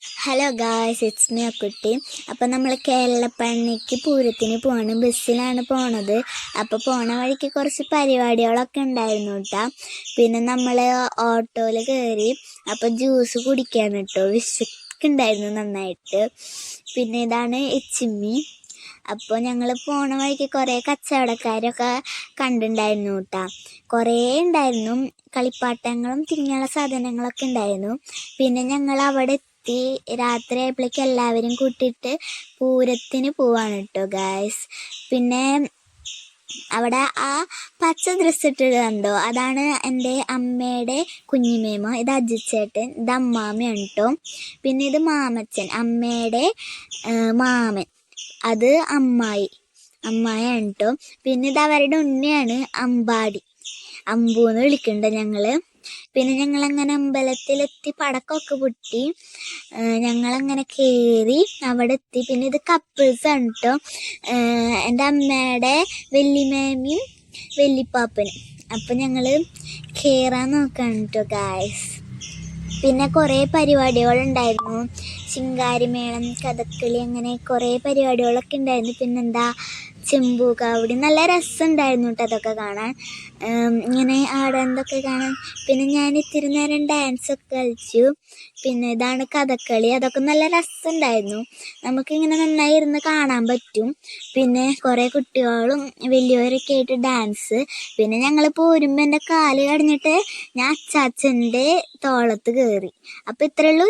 Hello guys, it's me Akkutty. അപ്പം നമ്മൾ കേരളപ്പള്ളിക്ക് പൂരത്തിന് പോവാണ്. ബസ്സിലാണ് പോണത്. അപ്പോൾ പോണ വഴിക്ക് കുറച്ച് പരിപാടികളൊക്കെ ഉണ്ടായിരുന്നു കേട്ടോ. പിന്നെ നമ്മൾ ഓട്ടോയിൽ കയറി. അപ്പോൾ ജ്യൂസ് കുടിക്കാൻ കേട്ടോ, വിശക്കുണ്ടായിരുന്നു നന്നായിട്ട്. പിന്നെ ഇതാണ് എച്ചിമ്മി. അപ്പോൾ ഞങ്ങൾ പോണ വഴിക്ക് കുറേ കച്ചവടക്കാരൊക്കെ കണ്ടിട്ടുണ്ടായിരുന്നു കേട്ടോ. കുറേ ഉണ്ടായിരുന്നു, കളിപ്പാട്ടങ്ങളും തിരിഞ്ഞുള്ള സാധനങ്ങളൊക്കെ ഉണ്ടായിരുന്നു. പിന്നെ ഞങ്ങൾ അവിടെ രാത്രി ആയപ്പോഴേക്കും എല്ലാവരും കൂട്ടിയിട്ട് പൂരത്തിന് പോവാണ് കേട്ടോ ഗായ്സ്. പിന്നെ അവിടെ ആ പച്ച ഡ്രസ്സ് ഇട്ടിട്ട് കണ്ടോ, അതാണ് എൻ്റെ അമ്മയുടെ കുഞ്ഞിമേമ. ഇത് അജിച്ചേട്ടൻ, ഇത് അമ്മാമ്മയാണ് കേട്ടോ. പിന്നെ ഇത് മാമച്ചൻ, അമ്മയുടെ മാമൻ. അത് അമ്മായിയാണ് കേട്ടോ. പിന്നെ ഇത് അവരുടെ ഉണ്ണിയാണ്, അമ്പു എന്ന് വിളിക്കുന്നുണ്ട് ഞങ്ങള്. പിന്നെ ഞങ്ങളങ്ങനെ അമ്പലത്തിലെത്തി, പടക്കമൊക്കെ പൊട്ടി. ഞങ്ങളങ്ങനെ കയറി അവിടെ എത്തി. പിന്നെ ഇത് കപ്പിൾസാണ് കേട്ടോ, എൻ്റെ അമ്മയുടെ വല്യമ്മയും വല്യപ്പാപ്പനും. അപ്പം ഞങ്ങൾ കയറാൻ നോക്കുകയാണ് കേട്ടോ ഗായ്സ്. പിന്നെ കുറേ പരിപാടികളുണ്ടായിരുന്നു, ശിങ്കാരിമേളം, കഥകളി, അങ്ങനെ കുറേ പരിപാടികളൊക്കെ ഉണ്ടായിരുന്നു. പിന്നെന്താ, ചെമ്പൂകാവടി, നല്ല രസമുണ്ടായിരുന്നു കേട്ടോ അതൊക്കെ കാണാൻ, ഇങ്ങനെ ആടുന്നതൊക്കെ കാണാൻ. പിന്നെ ഞാൻ ഇത്തിരി നേരം ഡാൻസൊക്കെ കളിച്ചു. പിന്നെ ഇതാണ് കഥകളി, അതൊക്കെ നല്ല രസമുണ്ടായിരുന്നു. നമുക്കിങ്ങനെ നന്നായി ഇരുന്ന് കാണാൻ പറ്റും. പിന്നെ കുറേ കുട്ടികളും വലിയവരൊക്കെ ആയിട്ട് ഡാൻസ്. പിന്നെ ഞങ്ങൾ പോരുമ്പോൾ എൻ്റെ കാല് കടഞ്ഞിട്ട് ഞാൻ അച്ചാച്ചൻ്റെ തോളത്ത് കയറി. അപ്പോൾ ഇത്രയേ ഉള്ളൂ.